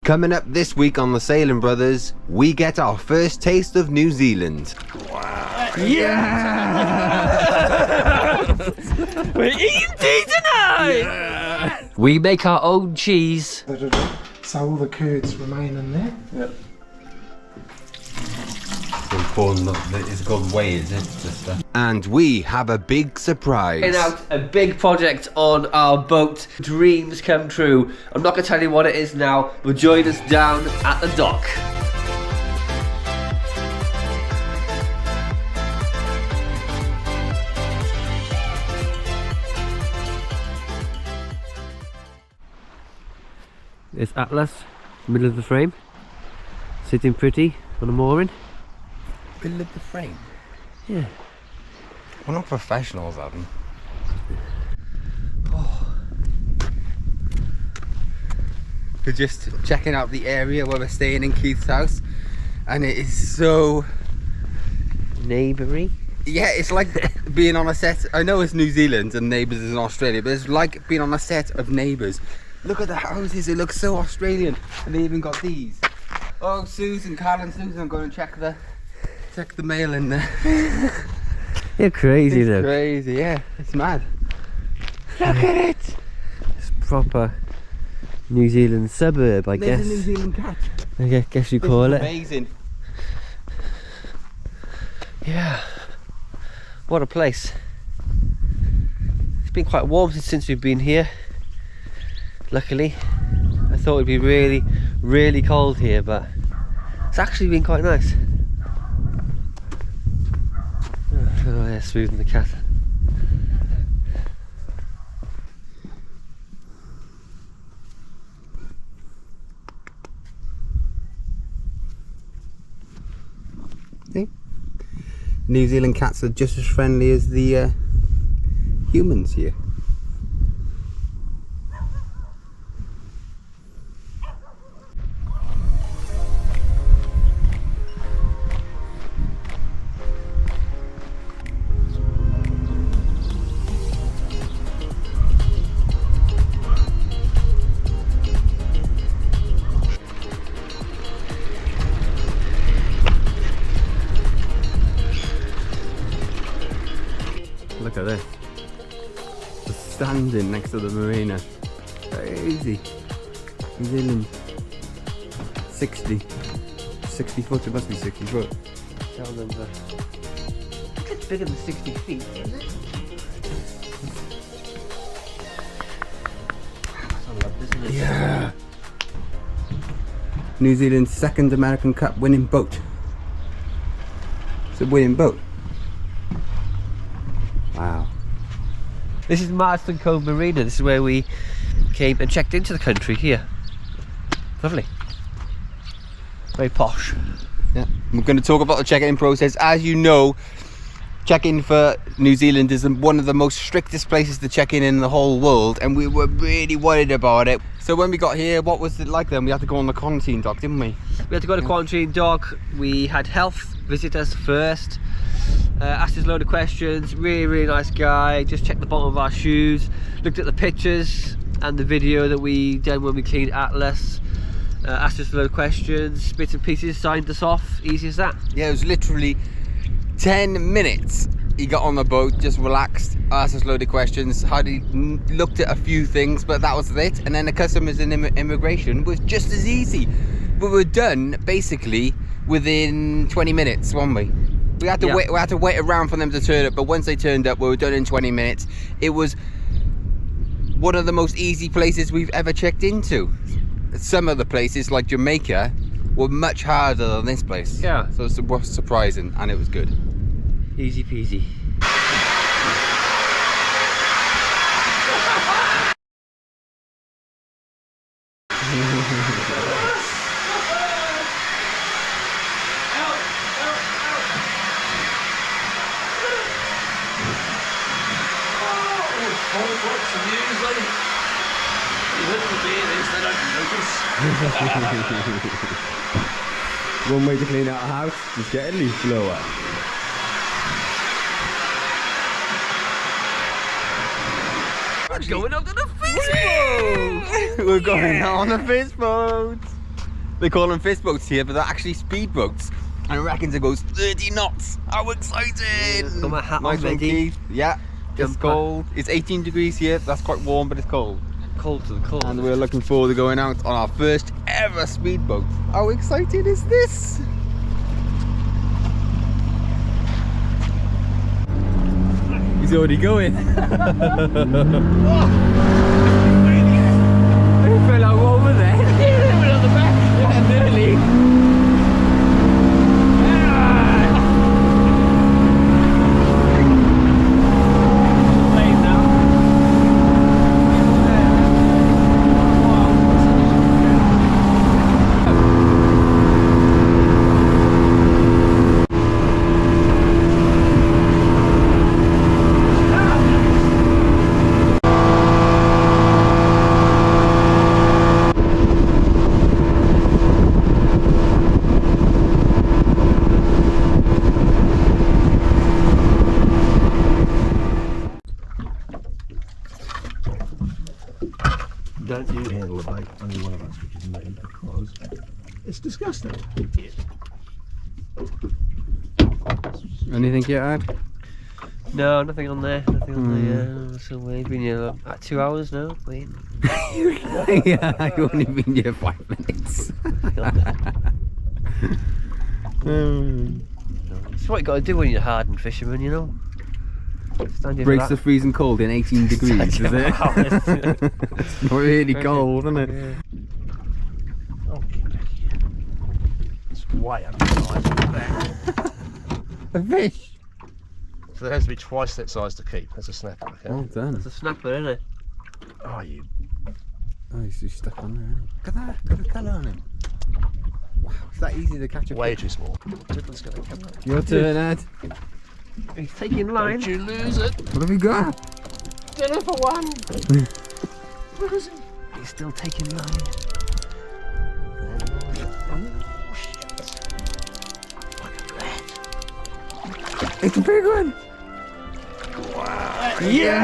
Coming up this week on the Sailing Brothers, we get our first taste of New Zealand. Wow. Yeah! We're eating tea tonight! Yeah. We make our own cheese. So all the curds remain in there. Yep. It's called whey, is it, sister? And we have a big surprise. Carrying out a big project on our boat. Dreams come true. I'm not going to tell you what it is now, but join us down at the dock. It's Atlas, middle of the frame, sitting pretty on a mooring. Middle of the frame? Yeah. We're not professionals, Adam. We're just checking out the area where we're staying in Keith's house, and it is so neighboury. Yeah, it's like being on a set. I know it's New Zealand and Neighbours is in Australia, but it's like being on a set of Neighbours. Look at the houses, it looks so Australian, and they even got these. Oh, Susan, Carl and Susan, I'm going to check the mail in there. You're crazy, it's though. Crazy, yeah, it's mad. Look at it. It's proper New Zealand suburb, I guess. There's a New Zealand cat. I guess you call it. Amazing. Yeah. What a place. It's been quite warm since we've been here. Luckily, I thought it'd be really, really cold here, but it's actually been quite nice. Oh yeah, smoothing the cat. See? New Zealand cats are just as friendly as the humans here. Look at this. Just standing next to the marina. Crazy. New Zealand. 60 foot, it must be 60 foot. Tell them that. It's bigger than 60 feet, isn't it? I love this, isn't it? Yeah. New Zealand's second American Cup winning boat. It's a winning boat. Wow. This is Marston Cove Marina. This is where we came and checked into the country here. Lovely. Very posh. Yeah. We're going to talk about the check-in process. As you know, check-in for New Zealand is one of the most strictest places to check in the whole world, and we were really worried about it. So when we got here, what was it like then? We had to go on the quarantine dock, didn't we? We had to go to quarantine dock. We had health visit us first. Asked us a load of questions. Really nice guy. Just checked the bottom of our shoes, looked at the pictures and the video that we done when we cleaned Atlas. Asked us a load of questions, bits and pieces, signed us off. Easy as that. Yeah, it was literally 10 minutes. He got on the boat, just relaxed, asked us a load of questions, looked at a few things, but that was it. And then the customs and immigration was just as easy. We were done basically within 20 minutes, weren't we? We had to wait. We had to wait around for them to turn up, but once they turned up, we were done in 20 minutes. It was one of the most easy places we've ever checked into. Some of the places, like Jamaica, were much harder than this place. Yeah. So it was surprising, and it was good. Easy peasy. One way to clean out a house is get a leaf blower. We're going out on a fizz boat! We're going out on a fizz boat! They call them fizz boats here, but they're actually speed boats. And it reckons it goes 30 knots. How exciting! Got my hat Nice on one, ready. Keith. Yeah, it's Jumper. cold. It's 18 degrees here. That's quite warm, but it's cold. Cold to the cold. And we're looking forward to going out on our first ever speedboat. How exciting is this? He's already going. I fell over there. Yeah, on the back. Yeah, nearly. Don't you handle a boat, only one of us, which is me, because it's disgusting. Anything you add? No, nothing on there. Nothing on there. So we've been here about 2 hours now. Waiting. Yeah, I've only been here 5 minutes. It's what you got to do when you're a hardened fisherman, you know. Stand here for Breaks that. the freezing cold in 18 degrees, is it? It's not really cold, isn't it? Yeah. Oh, get back here. It's way undersized. A fish. So there has to be twice that size to keep. That's a snapper, okay? Well done. It's a snapper, isn't it? Oh, you. Oh, he's just stuck on there. Look at that. Look at the colour on him. Wow, it's that easy to catch a Way fish. too small. Tiddler's going to come up. Your turn, Ed. He's taking line. Don't you lose it. What have we got? Dinner for one. Where is he? He's still taking line. Oh, shit. Look at that. It's a big one. Wow. Yeah!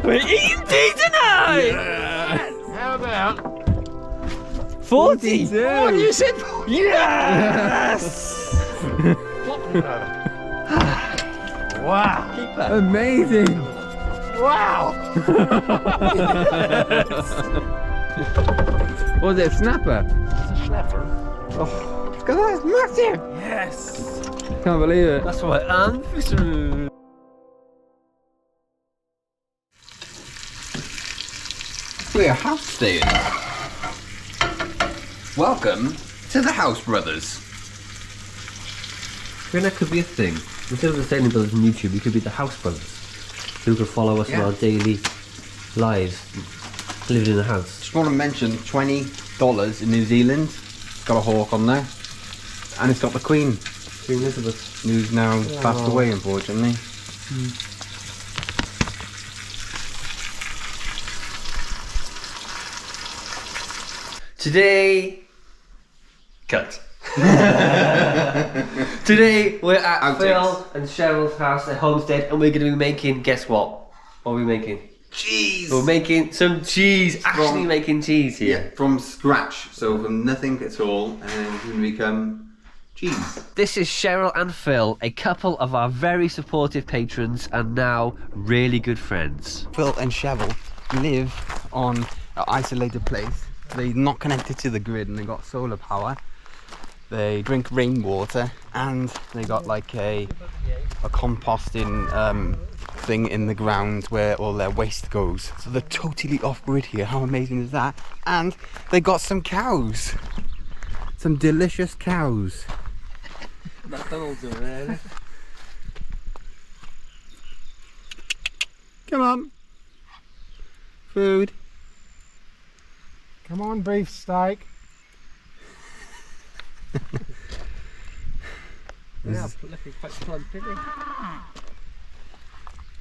We're eating tea tonight! How about 40! what you said? Yes! Wow. Amazing! Wow. Was it a snapper? It's a snapper. Oh, look at that, it's massive! Yes. Can't believe it. That's why I'm fishing. We're house staying. Welcome to the House Brothers. I think that could be a thing. Instead of the Sailing Brothers on YouTube, we could be the House Brothers. Who could follow us in Yeah. our daily lives, living in a house. Just want to mention $20 in New Zealand. It's got a hawk on there. And it's got the Queen, Queen Elizabeth. who's now passed away, unfortunately. Today, cut. Today we're at Outtakes. Phil and Cheryl's house at Homestead, and we're going to be making. Guess what? What are we making? Cheese! We're making some cheese. Actually, From- making cheese here. Yeah, from scratch. So from nothing at all, and it's going to become cheese. This is Cheryl and Phil, a couple of our very supportive patrons, and now really good friends. Phil and Cheryl live on an isolated place. They're not connected to the grid, and they got solar power. They drink rainwater, and they got like a composting thing in the ground where all their waste goes. So they're totally off grid here. How amazing is that? And they got some cows. Some delicious cows. McDonald's over there. Come on. Food. Come on, beef steak. Yeah, looking quite plugged, didn't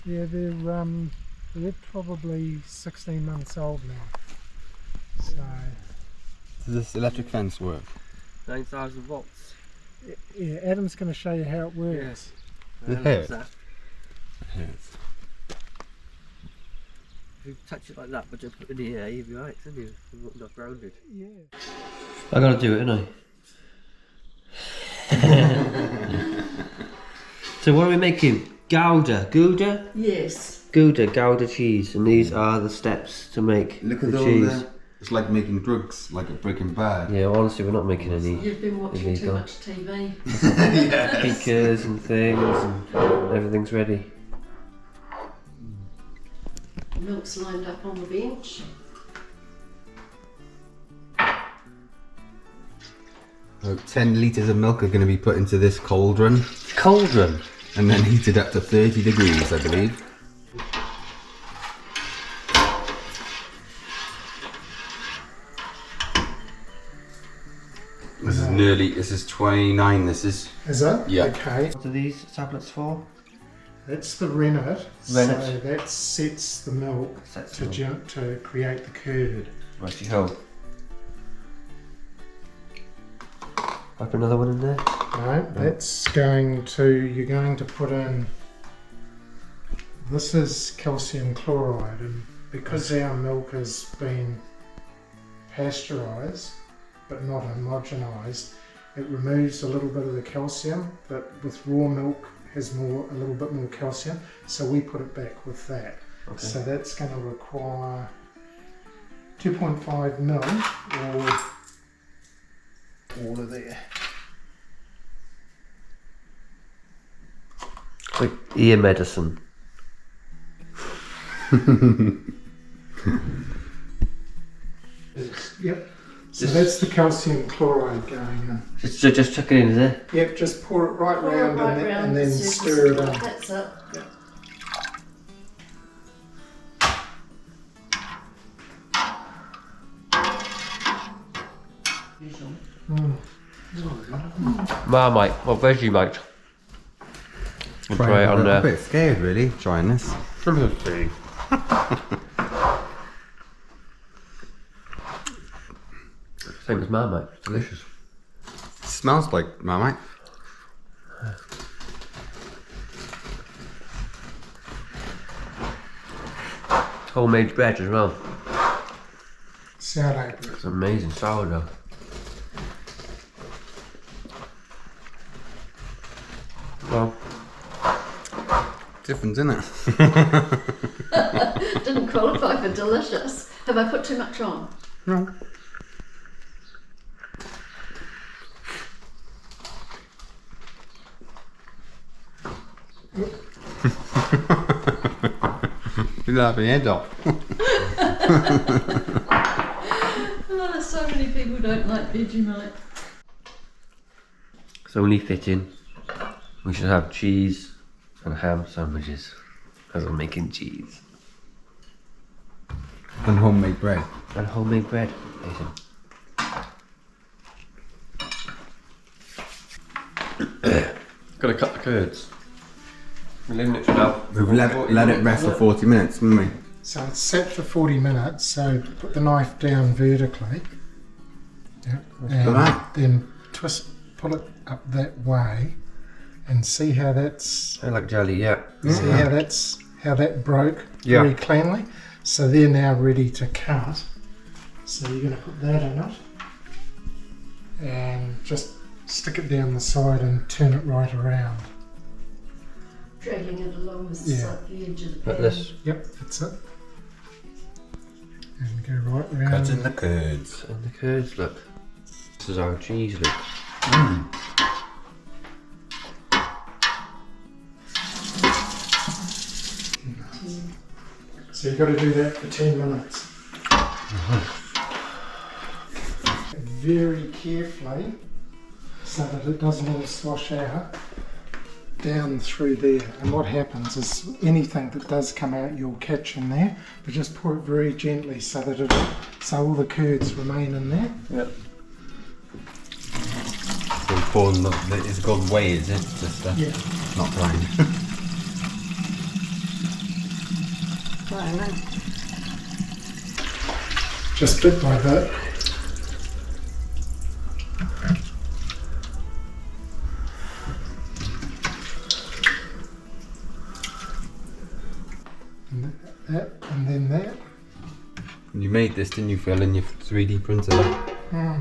Yeah, they're probably 16 months old now. So Does this electric fence work? 9,000 volts. yeah, Adam's going to show you how it works. It Loves hurts. that. Yes. If you touch it like that, but just put it in the air, you'll be right, isn't you? You're not grounded. Yeah. I gotta do it, ain't I? So what are we making? Gouda? Gouda? Yes. Gouda cheese, and these are the steps to make Look the at all cheese. the. It's like making drugs, like a Breaking Bad. Yeah, honestly, we're not making any You've been watching too illegal much TV. speakers and things, and everything's ready. Milk's lined up on the bench. So 10 litres of milk are going to be put into this cauldron Cauldron. and then heated up to 30 degrees, I believe. This is 29, this is. Is it? Yeah. Okay. What are these tablets for? That's the rennet. Rennet. So that sets the milk Sets to the jump to create the curd. Righty ho. Pop another one in there. No, that's going to, you're going to put in, this is calcium chloride, and because our milk has been pasteurised but not homogenised, it removes a little bit of the calcium, but with raw milk has a little bit more calcium, so we put it back with that. Okay. So that's going to require 2.5 mil or all of there. It's like ear medicine. Yep. So that's the calcium chloride going in. Just chuck it in there. Yep, just pour it right Pour it round right and, round and then the circle. stir it in. That's it. Marmite, or Vegemite. We'll try it on I'm a there. bit scared, really, trying this. Same as Marmite, it's delicious. Smells like Marmite. Homemade bread as well. Sourdough bread. It's amazing sourdough. Well, Different, isn't it? Didn't qualify for delicious. Have I put too much on? No. You're laughing your head off. Oh, so many people don't like Vegemite. it's only fitting. We should have cheese and ham sandwiches as we're making cheese. And homemade bread. And homemade bread. Amazing. Gotta cut the curds. We're leaving it for now. We've let it rest for 40 minutes, haven't we? So it's set for 40 minutes, so put the knife down vertically. Yep. And that. then pull it up that way and see how that's I like jelly, yeah. see how that broke Yeah. very cleanly. So they're now ready to cut. So you're going to put that in it and just stick it down the side and turn it right around. Dragging it along with Yeah. the edge of the pan. Like this. Yep, that's it. And go right around. Cutting the curds. And the curds, look. This is our cheese, look. So you've got to do that for 10 minutes. Very carefully, so that it doesn't all slosh out down through there. And what happens is anything that does come out you'll catch in there, but just pour it very gently so that so all the curds remain in there. Yep. So pouring it's called whey, is it? Just Yeah. not blind. Just bit by bit. And that, and then that. made this, didn't you, Phil, in your 3D printer? Hmm.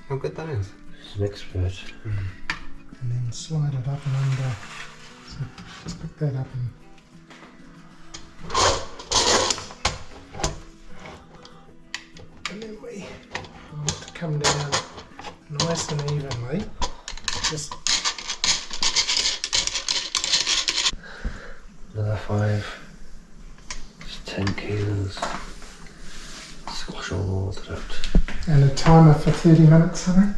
How good that is. An expert. And then slide it up and under. So just pick that up and then we want it to come down nice and evenly. Just Another 5. It's 10 kilos. Squash all that out. and a timer for 30 minutes, I think.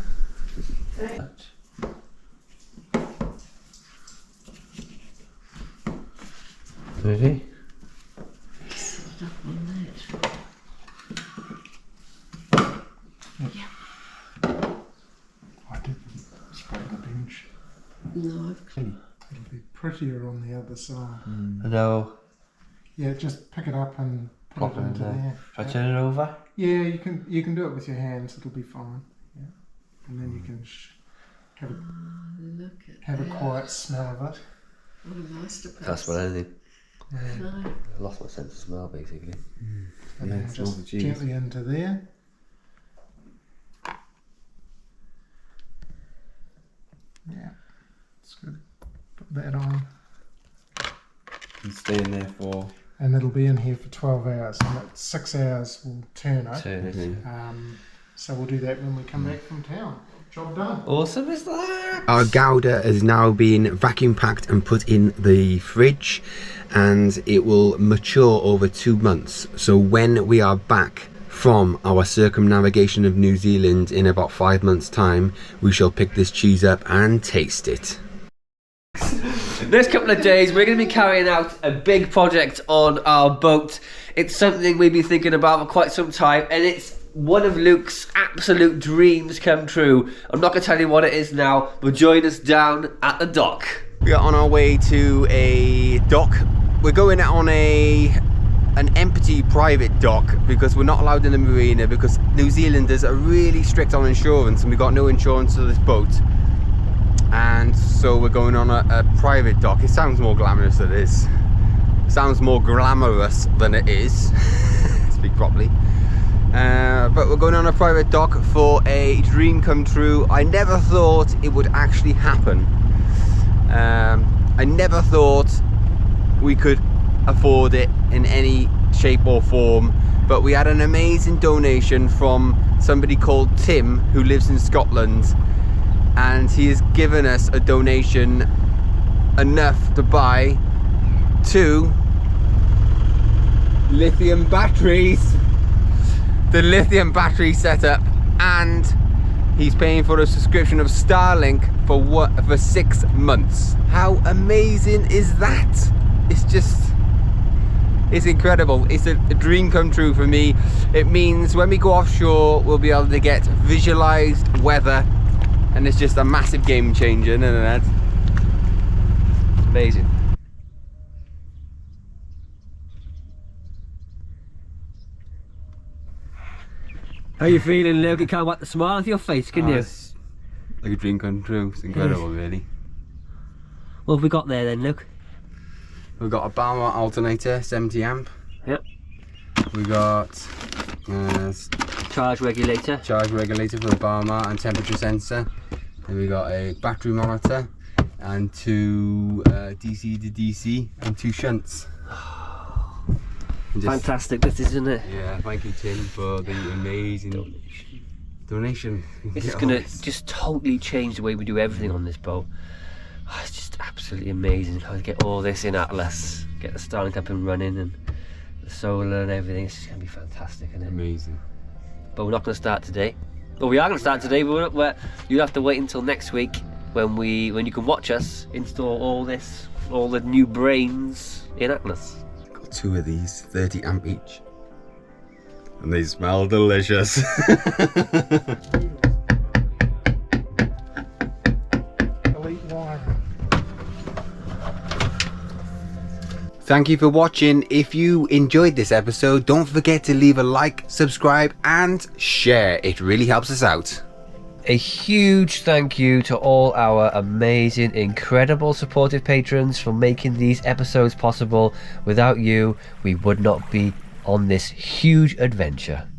Ready? Stuck on I did spray the bench. that. No, It'll be prettier on the other side. I know. Yeah, just pick it up and Pop put it it in into there. there. If I turn it over? Yeah, you can do it with your hands. It'll be fine. Yeah, and then you can look at have a that. quiet smell of it. What a masterpiece. That's what I did. Yeah. No. I lost my sense of smell basically. And Yeah, then it's all the just cheese. gently into there. Yeah, it's good. Put that on. And stay in there for... And it'll be in here for 12 hours. And at 6 hours we'll turn it. Turn it. So we'll do that when we come back from town. Job done. Awesome is that? Our Gouda has now been vacuum packed and put in the fridge, and it will mature over 2 months. So when we are back from our circumnavigation of New Zealand in about 5 months' time, we shall pick this cheese up and taste it. Next couple of days, we're going to be carrying out a big project on our boat. It's something we've been thinking about for quite some time, and it's one of Luke's absolute dreams come true. I'm not going to tell you what it is now, but join us down at the dock. We are on our way to a dock. We're going on an empty private dock because we're not allowed in the marina because New Zealanders are really strict on insurance, and we got no insurance to this boat. And so we're going on a private dock. It sounds more glamorous than it is. It sounds more glamorous than it is. Speak properly. But we're going on a private dock for a dream come true. I never thought it would actually happen. I never thought we could afford it in any shape or form, but we had an amazing donation from somebody called Tim who lives in Scotland, and he has given us a donation enough to buy 2 lithium batteries. The lithium battery setup, and he's paying for a subscription of Starlink for 6 months. How amazing is that? It's incredible. It's a dream come true for me. It means when we go offshore, we'll be able to get visualized weather, and it's just a massive game changer, isn't it? Amazing. How you feeling, Luke? You can't wipe the smile off your face, can you? It's like a dream come true. It's incredible, really. What have we got there then, Luke? We've got a Balmer alternator, 70 amp. Yep. We got Charge regulator. charge regulator for the Balmer and temperature sensor. Then we got a battery monitor and 2 DC to DC and 2 shunts. Fantastic, this isn't it? Yeah, thank you, Tim, for the amazing donation. This is going to just totally change the way we do everything on this boat. Oh, it's just absolutely amazing how to get all this in Atlas, get the Starlink up and running, and the solar and everything. It's just going to be fantastic, isn't it? Amazing. But we're not going to start today. Well, we are going to start today, but you'll have to wait until next week when you can watch us install all the new brains in Atlas. Got 2 of these, 30 amp each. And they smell delicious. Elite wine. Thank you for watching. If you enjoyed this episode, don't forget to leave a like, subscribe and share. It really helps us out. A huge thank you to all our amazing, incredible supportive patrons for making these episodes possible. Without you, we would not be on this huge adventure.